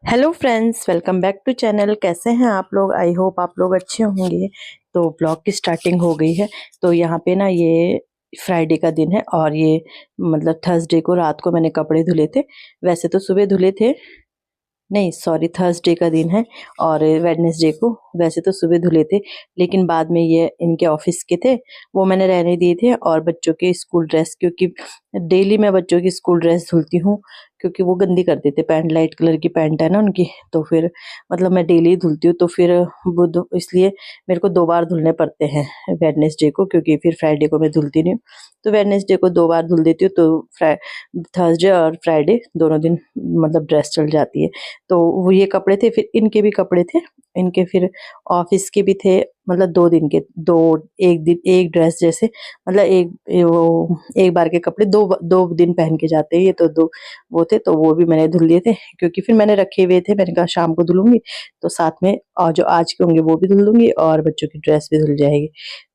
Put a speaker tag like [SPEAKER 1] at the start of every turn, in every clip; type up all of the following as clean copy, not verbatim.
[SPEAKER 1] Hello friends, welcome back to channel. कैसे हैं आप लोग? आई होप आप लोग अच्छे होंगे। तो ब्लॉग की स्टार्टिंग हो गई है। तो यहाँ पे ना ये फ्राइडे का दिन है और ये मतलब थर्सडे को रात को मैंने कपड़े धुले थे। वैसे तो सुबह धुले थे, नहीं सॉरी, थर्सडे का दिन है और वेडनेसडे को वैसे तो सुबह धुले थे, लेकिन बाद में ये इनके ऑफिस के थे, वो मैंने रहने दिए थे। और बच्चों के स्कूल ड्रेस, क्योंकि डेली मैं बच्चों की स्कूल ड्रेस धुलती हूँ, क्योंकि वो गंदी कर देते। पैंट लाइट कलर की पैंट है ना उनकी, तो फिर मतलब मैं डेली धुलती हूँ, तो फिर बुध इसलिए मेरे को 2 बार धुलने पड़ते हैं वेडनेसडे को, क्योंकि फिर फ्राइडे को मैं धुलती नहीं हूँ। तो वेडनेसडे को 2 बार धुल देती हूँ, तो थर्सडे और फ्राइडे दोनों दिन मतलब ड्रेस चल जाती है। तो वो ये कपड़े थे, फिर इनके भी कपड़े थे, इनके फिर ऑफिस के भी थे। मतलब 2 दिन के, दो, एक दिन एक ड्रेस, जैसे मतलब एक बार के कपड़े दो दो दिन पहन के जाते हैं ये, तो दो वो थे, तो वो भी मैंने धुल लिए थे, क्योंकि फिर मैंने रखे हुए थे। मैंने कहा शाम को धुलूंगी, तो साथ में और जो आज के होंगे वो भी धुल दूंगी और बच्चों की ड्रेस भी धुल जाएगी।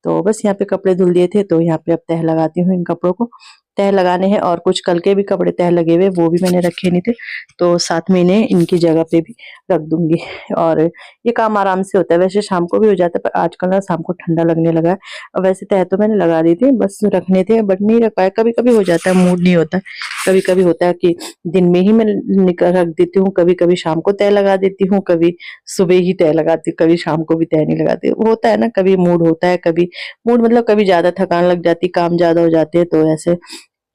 [SPEAKER 1] तो बस यहाँ पे कपड़े धुल दिए थे, तो यहाँ पे अब तह लगाती हूँ इन कपड़ों को। तह लगाने हैं और कुछ कल के भी कपड़े तह लगे हुए, वो भी मैंने रखे नहीं थे, तो साथ में इन्हें इनकी जगह पे भी रख दूंगी। और ये काम आराम से होता है, वैसे शाम को भी हो जाता है, पर आजकल ना शाम को ठंडा लगने लगा है। और वैसे तह तो मैंने लगा दी थी, बस रखने थे बट नहीं रख पाया। कभी कभी हो जाता है, मूड नहीं होता है। कभी कभी होता है कि दिन में ही मैं निकल रख देती हूँ, कभी कभी शाम को तह लगा देती हूँ, कभी सुबह ही तह लगाती हूँ, कभी शाम को भी तह नहीं लगाती। होता है ना, कभी मूड होता है, कभी मूड मतलब कभी ज्यादा थकान लग जाती, काम ज्यादा हो जाते हैं, तो ऐसे।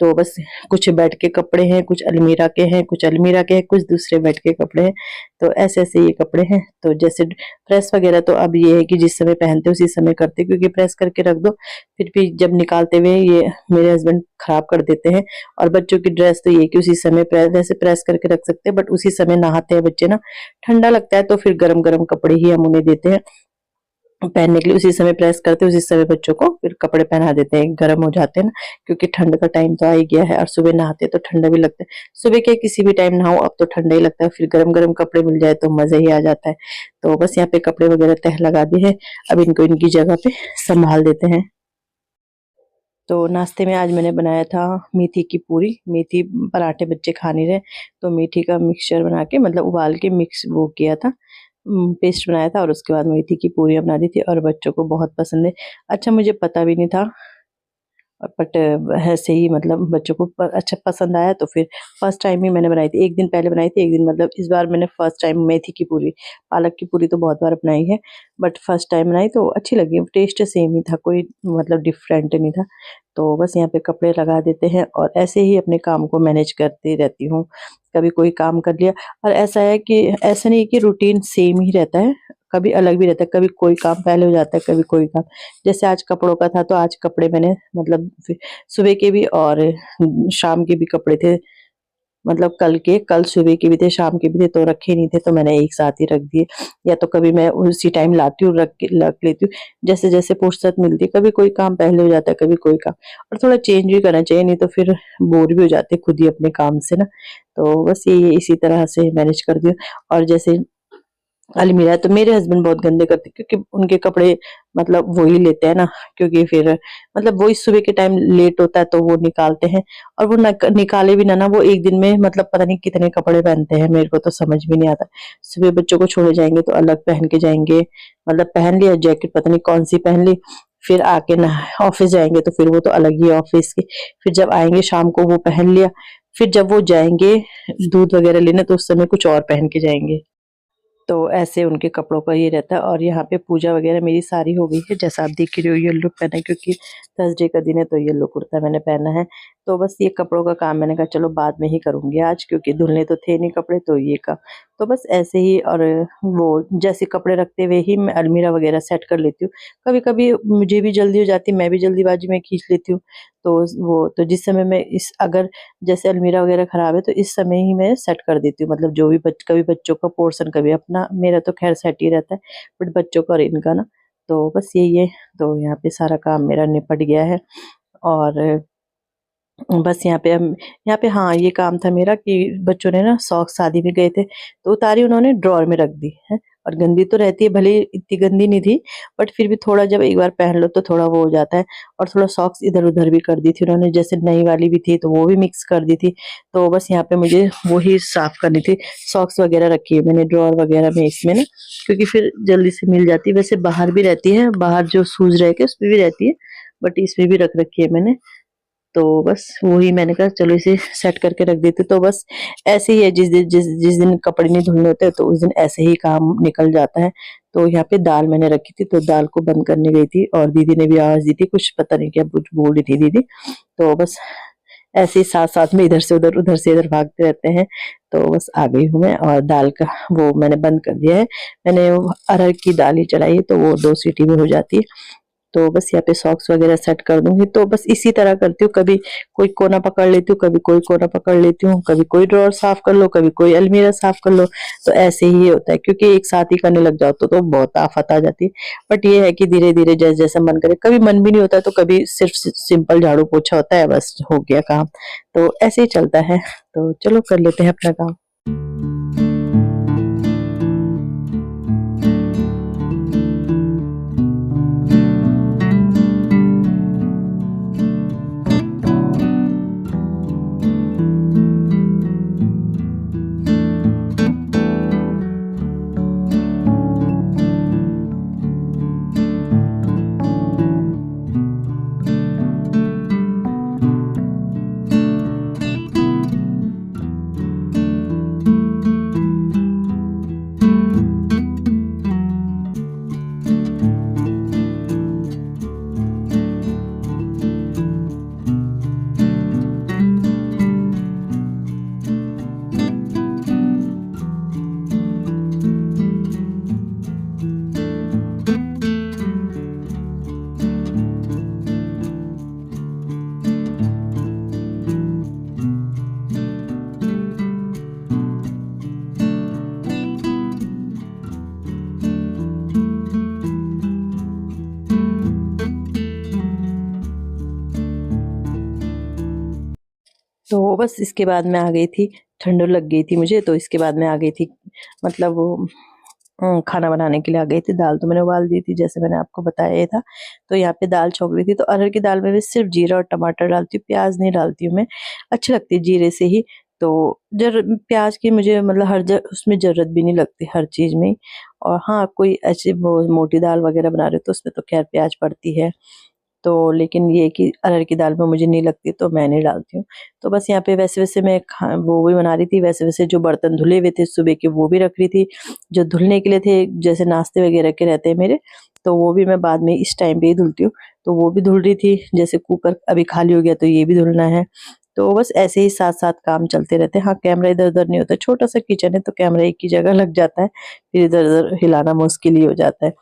[SPEAKER 1] तो बस कुछ बेड के कपड़े हैं, कुछ अलमीरा के हैं, कुछ अलमीरा के हैं, कुछ दूसरे बेड के कपड़े हैं। तो ऐसे ऐसे ये कपड़े हैं। तो जैसे प्रेस वगैरह तो अब ये है कि जिस समय पहनते उसी समय करते, क्योंकि प्रेस करके रख दो फिर भी जब निकालते हुए ये मेरे हस्बैंड खराब कर देते हैं। और बच्चों की ड्रेस तो ये कि उसी समय प्रेस, वैसे प्रेस करके रख सकते हैं, बट उसी समय नहाते हैं बच्चे ना, ठंडा लगता है, तो फिर गरम गरम कपड़े ही हम उन्हें देते हैं पहनने के लिए। उसी समय प्रेस करते हैं, उसी समय बच्चों को फिर कपड़े पहना देते हैं, गर्म हो जाते हैं ना, क्योंकि ठंड का टाइम तो आ ही गया है। और सुबह नहाते हैं तो ठंडा भी लगता है। सुबह के किसी भी टाइम नहाओ, अब तो ठंडा ही लगता है, फिर गरम गरम कपड़े मिल जाए तो मजा ही आ जाता है। तो बस यहाँ पे कपड़े वगैरह तह लगा दिए हैं, अब इनको इनकी जगह पे संभाल देते हैं। तो नाश्ते में आज मैंने बनाया था मेथी की पूरी। मेथी पराठे बच्चे खा नहीं रहे, तो मेथी का मिक्सचर बना के, मतलब उबाल के मिक्स वो किया था, पेस्ट बनाया था, और उसके बाद मेथी की पूरियाँ बना दी थी, और बच्चों को बहुत पसंद है। अच्छा, मुझे पता भी नहीं था, बट ऐसे ही मतलब बच्चों को अच्छा पसंद आया, तो फिर फर्स्ट टाइम ही मैंने बनाई थी। एक दिन पहले बनाई थी, एक दिन मतलब इस बार मैंने फर्स्ट टाइम मेथी की पूरी। पालक की पूरी तो बहुत बार बनाई है, बट फर्स्ट टाइम बनाई तो अच्छी लगी। टेस्ट सेम ही था, कोई मतलब डिफरेंट नहीं था। तो बस यहाँ पे कपड़े लगा देते हैं और ऐसे ही अपने काम को मैनेज करती रहती हूँ। कभी कोई काम कर लिया, और ऐसा है कि ऐसा नहीं कि रूटीन सेम ही रहता है, कभी अलग भी रहता है, कभी कोई काम पहले हो जाता है, कभी कोई काम। जैसे आज कपड़ों का था, तो आज कपड़े मैंने मतलब सुबह के भी और शाम के भी कपड़े थे, मतलब कल सुबह के भी थे, शाम के भी थे, तो रखे नहीं थे, तो मैंने एक साथ ही रख दिए। या तो कभी मैं उसी टाइम लाती हूँ, रख लेती हूँ, जैसे जैसे फुर्सत मिलती है। कभी कोई काम पहले हो जाता है, कभी कोई काम। और थोड़ा चेंज भी करना चाहिए, नहीं तो फिर बोर भी हो जाते हैं खुद ही अपने काम से ना। तो बस ये इसी तरह से मैनेज करती हूँ। और जैसे अलमीरा तो मेरे हस्बैंड बहुत गंदे करते, क्योंकि उनके कपड़े मतलब वो ही लेते हैं ना, क्योंकि फिर मतलब वो इस सुबह के टाइम लेट होता है, तो वो निकालते हैं। और वो निकाले भी ना वो एक दिन में मतलब पता नहीं कितने कपड़े पहनते हैं, मेरे को तो समझ भी नहीं आता। सुबह बच्चों को छोड़े जाएंगे तो अलग पहन के जाएंगे, मतलब पहन लिया जैकेट, पता नहीं कौन सी पहन ली, फिर आके ना ऑफिस जाएंगे तो फिर वो तो अलग ही ऑफिस की, फिर जब आएंगे शाम को वो पहन लिया, फिर जब वो जाएंगे दूध वगैरह लेने, तो उस समय कुछ और पहन के जाएंगे। तो ऐसे उनके कपड़ों का ये रहता है। और यहाँ पे पूजा वगैरह मेरी सारी हो गई है, जैसा आप देख रहे हो येलो पहना है, क्योंकि थर्सडे का दिन है, तो येलो कुर्ता मैंने पहना है। तो बस ये कपड़ों का काम मैंने कहा चलो बाद में ही करूंगी आज, क्योंकि धुलने तो थे नहीं कपड़े, तो ये का तो बस ऐसे ही। और वो जैसे कपड़े रखते हुए ही मैं अलमीरा वगैरह सेट कर लेती हूँ। कभी कभी मुझे भी जल्दी हो जाती है, मैं भी जल्दीबाजी में खींच लेती हूँ। तो वो तो जिस समय मैं इस अगर जैसे अलमीरा वगैरह खराब है, तो इस समय ही मैं सेट कर देती हूँ, मतलब जो भी कभी बच्चों का पोर्शन, कभी अपना, मेरा तो खैर सेट ही रहता है, बट बच्चों का और इनका ना। तो बस यही है। तो यहाँ पे सारा काम मेरा निपट गया है। और बस यहाँ पे हाँ, ये काम था मेरा कि बच्चों ने ना सॉक्स शादी में गए थे, तो उतारी उन्होंने ड्रॉर में रख दी है। और गंदी तो रहती है, भले इतनी गंदी नहीं थी बट फिर भी थोड़ा जब एक बार पहन लो तो थोड़ा वो हो जाता है। और थोड़ा सॉक्स इधर उधर भी कर दी थी उन्होंने, जैसे नई वाली भी थी तो वो भी मिक्स कर दी थी। तो बस यहाँ पे मुझे वो ही साफ करनी थी। सॉक्स वगैरह रखी है मैंने ड्रॉअर वगैरह में इसमें ना, क्योंकि फिर जल्दी से मिल जाती है। वैसे बाहर भी रहती है, बाहर जो शूज रह के उसमें भी रहती है, बट इसमें भी रख रखी है मैंने। तो बस वही मैंने कहा चलो इसे सेट करके रख देती। तो बस ऐसे ही है, जिस दिन कपड़े नहीं धुलने होते तो उस दिन ऐसे ही काम निकल जाता है। तो यहाँ पे दाल मैंने रखी थी तो दाल को बंद करने गई थी और दीदी ने भी आवाज दी थी, कुछ पता नहीं क्या कुछ बोल रही थी दीदी। तो बस ऐसे ही साथ साथ में इधर से उधर से इधर भागते रहते हैं। तो बस आ गई हूँ मैं, और दाल का वो मैंने बंद कर दिया है। मैंने वो अरहर की दाल ही चढ़ाई है तो वो 2 सीटी में हो जाती है। तो बस यहाँ पे सॉक्स वगैरह सेट कर दूंगी। तो बस इसी तरह करती हूँ, कभी कोई कोना पकड़ लेती हूँ, कभी कोई कोना पकड़ लेती हूँ, कभी कोई ड्रॉअर साफ कर लो, कभी कोई अलमीरा साफ कर लो। तो ऐसे ही होता है, क्योंकि एक साथ ही करने लग जाओ तो बहुत आफत आ जाती है। बट ये है कि धीरे धीरे जैसे जैसा मन करे, कभी मन भी नहीं होता तो कभी सिर्फ सिंपल झाड़ू पोछा होता है, बस हो गया काम। तो ऐसे ही चलता है। तो चलो कर लेते हैं अपना काम। तो बस इसके बाद मैं आ गई थी, ठंड लग गई थी मुझे, तो इसके बाद मैं आ गई थी, मतलब वो खाना बनाने के लिए आ गई थी। दाल तो मैंने उबाल दी थी जैसे मैंने आपको बताया था। तो यहाँ पे दाल छौंक रही थी। तो अरहर की दाल में भी सिर्फ जीरा और टमाटर डालती हूँ, प्याज नहीं डालती हूँ मैं, अच्छी लगती है जीरे से ही। तो प्याज की मुझे मतलब उसमें जरूरत भी नहीं लगती हर चीज में। और हाँ, कोई ऐसी मोटी दाल वगैरह बना रहे हो तो उसमें तो खैर प्याज पड़ती है। तो लेकिन ये कि अरहर की दाल में मुझे नहीं लगती तो मैं नहीं डालती हूँ। तो बस यहाँ पे वैसे वैसे मैं वो भी बना रही थी, वैसे वैसे जो बर्तन धुले हुए थे सुबह के वो भी रख रही थी, जो धुलने के लिए थे जैसे नाश्ते वगैरह के रहते हैं मेरे, तो वो भी मैं बाद में इस टाइम पे ही धुलती हूँ। तो वो भी धुल रही थी, जैसे कुकर अभी खाली हो गया तो ये भी धुलना है। तो बस ऐसे ही साथ साथ काम चलते रहते हैं। हाँ, कैमरा इधर उधर नहीं होता, छोटा सा किचन है तो कैमरा एक ही जगह लग जाता है, फिर इधर उधर हिलाना मुश्किल ही हो जाता है।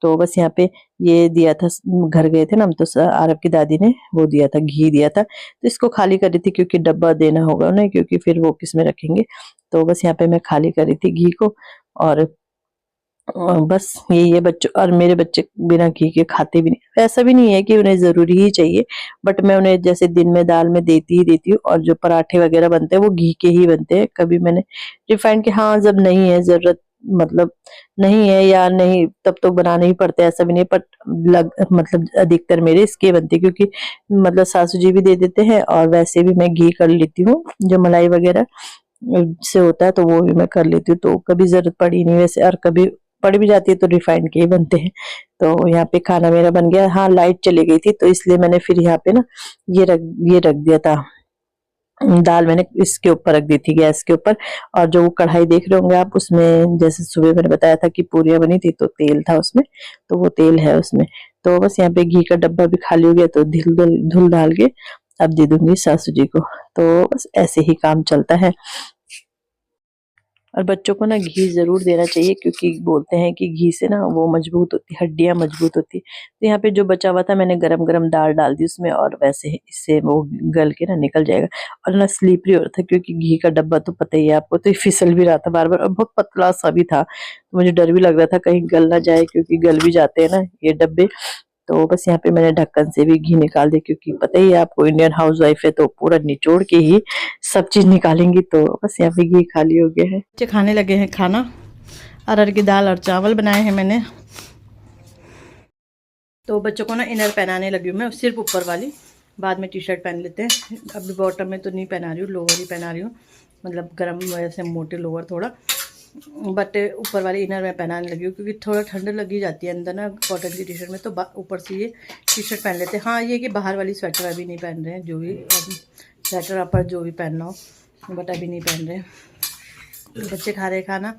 [SPEAKER 1] तो बस यहाँ पे ये दिया था, घर गए थे ना हम तो आरब की दादी ने वो दिया था, घी दिया था, तो इसको खाली कर रही थी क्योंकि डब्बा देना होगा उन्हें, क्योंकि फिर वो किस में रखेंगे। तो बस यहाँ पे मैं खाली कर रही थी घी को। और बस ये बच्चों और मेरे बच्चे बिना घी के खाते भी नहीं। ऐसा भी नहीं है कि उन्हें जरूरी ही चाहिए, बट मैं उन्हें जैसे दिन में दाल में देती ही देती हूँ। और जो पराठे वगैरह बनते हैं वो घी के ही बनते हैं, कभी मैंने रिफाइंड के, हाँ जब नहीं है जरूरत, मतलब नहीं है या नहीं तब तो बनाने ही पड़ते हैं, ऐसा भी नहीं। बट मतलब अधिकतर मेरे इसके बनते हैं, क्योंकि मतलब सासू जी भी दे देते हैं और वैसे भी मैं घी कर लेती हूँ, जो मलाई वगैरह से होता है तो वो भी मैं कर लेती हूँ। तो कभी जरूरत पड़ी नहीं वैसे, और कभी पड़ भी जाती है तो रिफाइंड के ही बनते हैं। तो यहाँ पे खाना मेरा बन गया। हाँ, लाइट चली गई थी तो इसलिए मैंने फिर यहाँ पे ना ये रख दिया था, दाल मैंने इसके ऊपर रख दी थी गैस के ऊपर। और जो वो कढ़ाई देख रहे होंगे आप, उसमें जैसे सुबह मैंने बताया था कि पूरियां बनी थी तो तेल था उसमें, तो वो तेल है उसमें। तो बस यहाँ पे घी का डब्बा भी खाली हो गया तो धुल डाल के अब दे दूंगी सासू जी को। तो बस ऐसे ही काम चलता है। और बच्चों को ना घी जरूर देना चाहिए, क्योंकि बोलते हैं कि घी से ना वो मजबूत होती, हड्डियां मजबूत होती। तो यहाँ पे जो बचा हुआ था मैंने गरम गरम दाल डाल दी उसमें, और वैसे ही इससे वो गल के ना निकल जाएगा। और ना स्लीपरी हो रहा था क्योंकि घी का डब्बा तो पता ही है आपको, तो ये फिसल भी रहा था बार बार, और बहुत पतला सा भी था, तो मुझे डर भी लग रहा था कहीं गल ना जाए, क्योंकि गल भी जाते हैं ना ये डब्बे। तो बस यहाँ पे मैंने ढक्कन से भी घी निकाल दिया, क्योंकि पता ही है आपको इंडियन हाउसवाइफ है तो पूरा निचोड़ के ही सब चीज निकालेंगी। तो बस यहाँ पे घी खाली हो गया है। बच्चे खाने लगे हैं खाना। अरहर की दाल और चावल बनाए हैं मैंने। तो बच्चों को ना इनर पहनाने लगी हूँ मैं, सिर्फ ऊपर वाली, बाद में टी शर्ट पहन लेते हैं। अभी बॉटम में तो नहीं पहना रही हूँ, लोअर ही पहना रही हूँ, मतलब गर्म वैसे मोटे लोअर थोड़ा, बट ऊपर वाली इनर मैं पहनाने लगी हूँ क्योंकि थोड़ा ठंड लगी जाती है अंदर ना कॉटन की टी शर्ट में, तो ऊपर से ये टी शर्ट पहन लेते हैं। हाँ ये कि बाहर वाली स्वेटर अभी नहीं पहन रहे हैं, जो भी स्वेटर अपर जो भी पहनना हो, बट अभी नहीं पहन रहे हैं। बच्चे खा रहे खाना,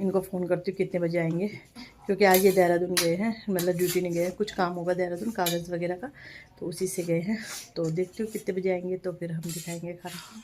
[SPEAKER 1] इनको फ़ोन करती हूँ कितने बजे आएंगे, क्योंकि आज ये देहरादून गए हैं, मतलब ड्यूटी नहीं गए हैं, कुछ काम होगा देहरादून कागज़ वगैरह का, तो उसी से गए हैं। तो देखती हूँ कितने बजे आएंगे, तो फिर हम दिखाएंगे खाना।